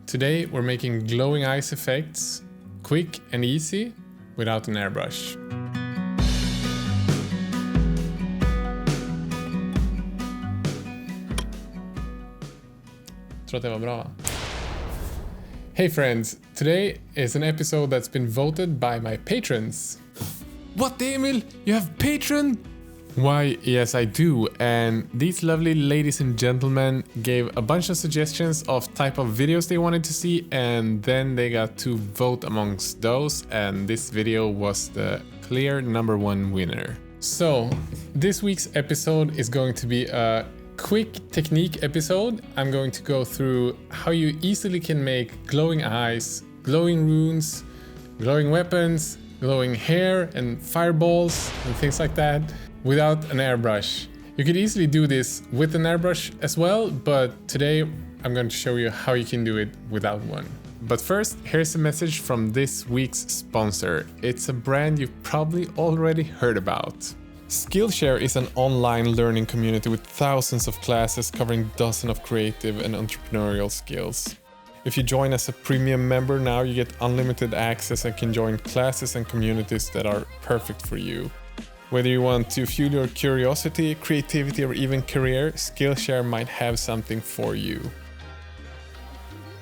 Today we're making glowing eyes effects quick and easy without an airbrush. Tror att det var bra, va? Hey friends, today is an episode that's been voted by my patrons. What, Emil? You have Patreon? Why, yes I do, and these lovely ladies and gentlemen gave a bunch of suggestions of type of videos they wanted to see, and then they got to vote amongst those, and this video was the clear #1 winner. So, this week's episode is going to be a quick technique episode. I'm going to go through how you easily can make glowing eyes, glowing runes, glowing weapons, glowing hair and fireballs and things like that without an airbrush. You could easily do this with an airbrush as well, but today I'm going to show you how you can do it without one. But first, here's a message from this week's sponsor. It's a brand you've probably already heard about. Skillshare is an online learning community with thousands of classes covering dozens of creative and entrepreneurial skills. If you join as a premium member now, you get unlimited access and can join classes and communities that are perfect for you. Whether you want to fuel your curiosity, creativity, or even career, Skillshare might have something for you.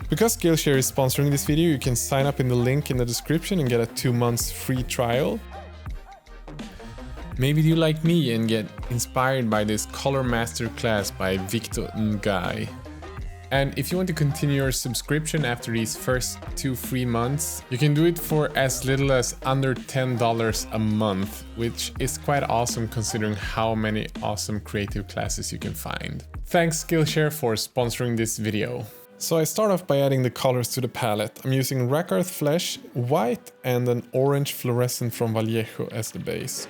Because Skillshare is sponsoring this video, you can sign up in the link in the description and get a 2 months free trial. Maybe you like me and get inspired by this Color Master class by Victor Nguy. And if you want to continue your subscription after these first 2 free months, you can do it for as little as under $10 a month, which is quite awesome considering how many awesome creative classes you can find. Thanks Skillshare for sponsoring this video. So I start off by adding the colors to the palette. I'm using Rakarth Flesh, white, and an orange fluorescent from Vallejo as the base.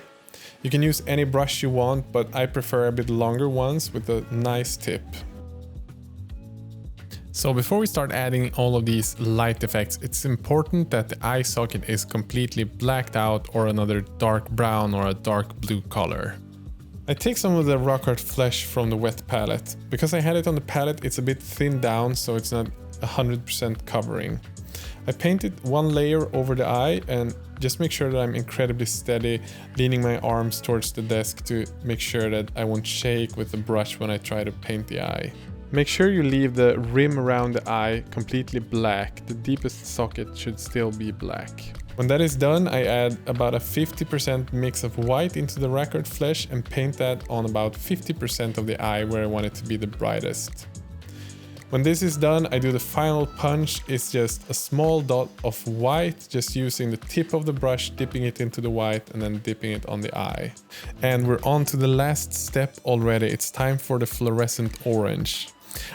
You can use any brush you want, but I prefer a bit longer ones with a nice tip. So before we start adding all of these light effects, it's important that the eye socket is completely blacked out or another dark brown or a dark blue color. I take some of the Rakarth Flesh from the wet palette. Because I had it on the palette, it's a bit thinned down, so it's not 100% covering. I painted one layer over the eye and just make sure that I'm incredibly steady, leaning my arms towards the desk to make sure that I won't shake with the brush when I try to paint the eye. Make sure you leave the rim around the eye completely black. The deepest socket should still be black. When that is done, I add about a 50% mix of white into the Rakarth Flesh and paint that on about 50% of the eye where I want it to be the brightest. When this is done, I do the final punch. It's just a small dot of white, just using the tip of the brush, dipping it into the white and then dipping it on the eye. And we're on to the last step already. It's time for the fluorescent orange.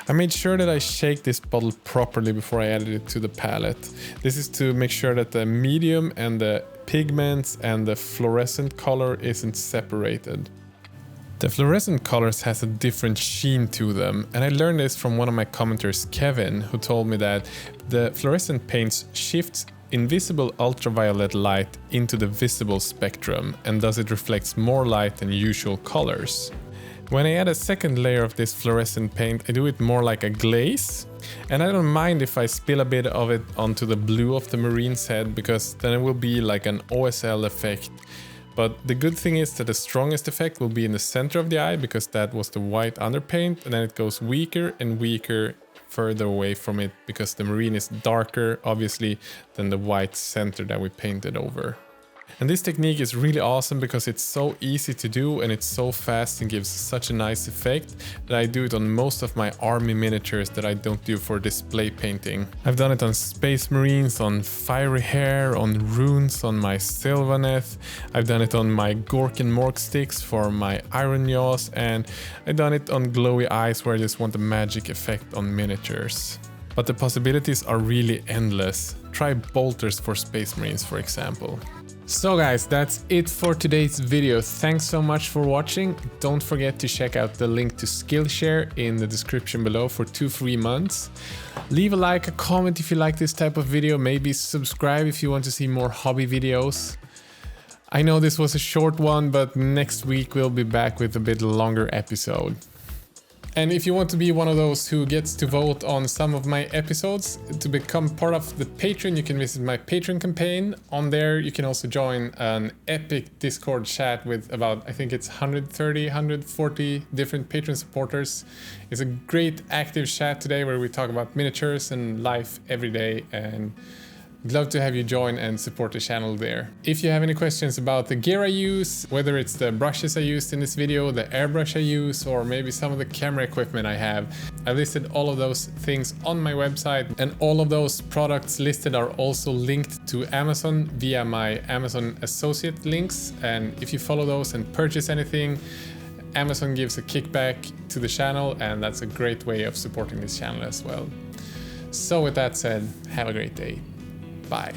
I made sure that I shake this bottle properly before I added it to the palette. This is to make sure that the medium and the pigments and the fluorescent color isn't separated. The fluorescent colors has a different sheen to them, and I learned this from one of my commenters, Kevin, who told me that the fluorescent paints shifts invisible ultraviolet light into the visible spectrum, and thus it reflects more light than usual colors. When I add a second layer of this fluorescent paint, I do it more like a glaze, and I don't mind if I spill a bit of it onto the blue of the marine's head, because then it will be like an OSL effect. But the good thing is that the strongest effect will be in the center of the eye, because that was the white underpaint, and then it goes weaker and weaker further away from it, because the marine is darker, obviously, than the white center that we painted over. And this technique is really awesome because it's so easy to do and it's so fast and gives such a nice effect that I do it on most of my army miniatures that I don't do for display painting. I've done it on space marines, on fiery hair, on runes, on my Sylvaneth. I've done it on my Gork and Mork sticks for my Iron Jaws, and I've done it on glowy eyes where I just want a magic effect on miniatures. But the possibilities are really endless. Try bolters for space marines, for example. So guys, that's it for today's video. Thanks so much for watching. Don't forget to check out the link to Skillshare in the description below for 2 free months. Leave a like, a comment if you like this type of video. Maybe subscribe if you want to see more hobby videos. I know this was a short one, but next week we'll be back with a bit longer episode. And if you want to be one of those who gets to vote on some of my episodes, to become part of the Patreon, you can visit my Patreon campaign. On there, you can also join an epic Discord chat with about, I think it's 130, 140 different Patreon supporters. It's a great active chat today where we talk about miniatures and life every day, and I'd love to have you join and support the channel there. If you have any questions about the gear I use, whether it's the brushes I used in this video, the airbrush I use, or maybe some of the camera equipment I have, I listed all of those things on my website, and all of those products listed are also linked to Amazon via my Amazon associate links. And if you follow those and purchase anything, Amazon gives a kickback to the channel, and that's a great way of supporting this channel as well. So with that said, have a great day. Bye.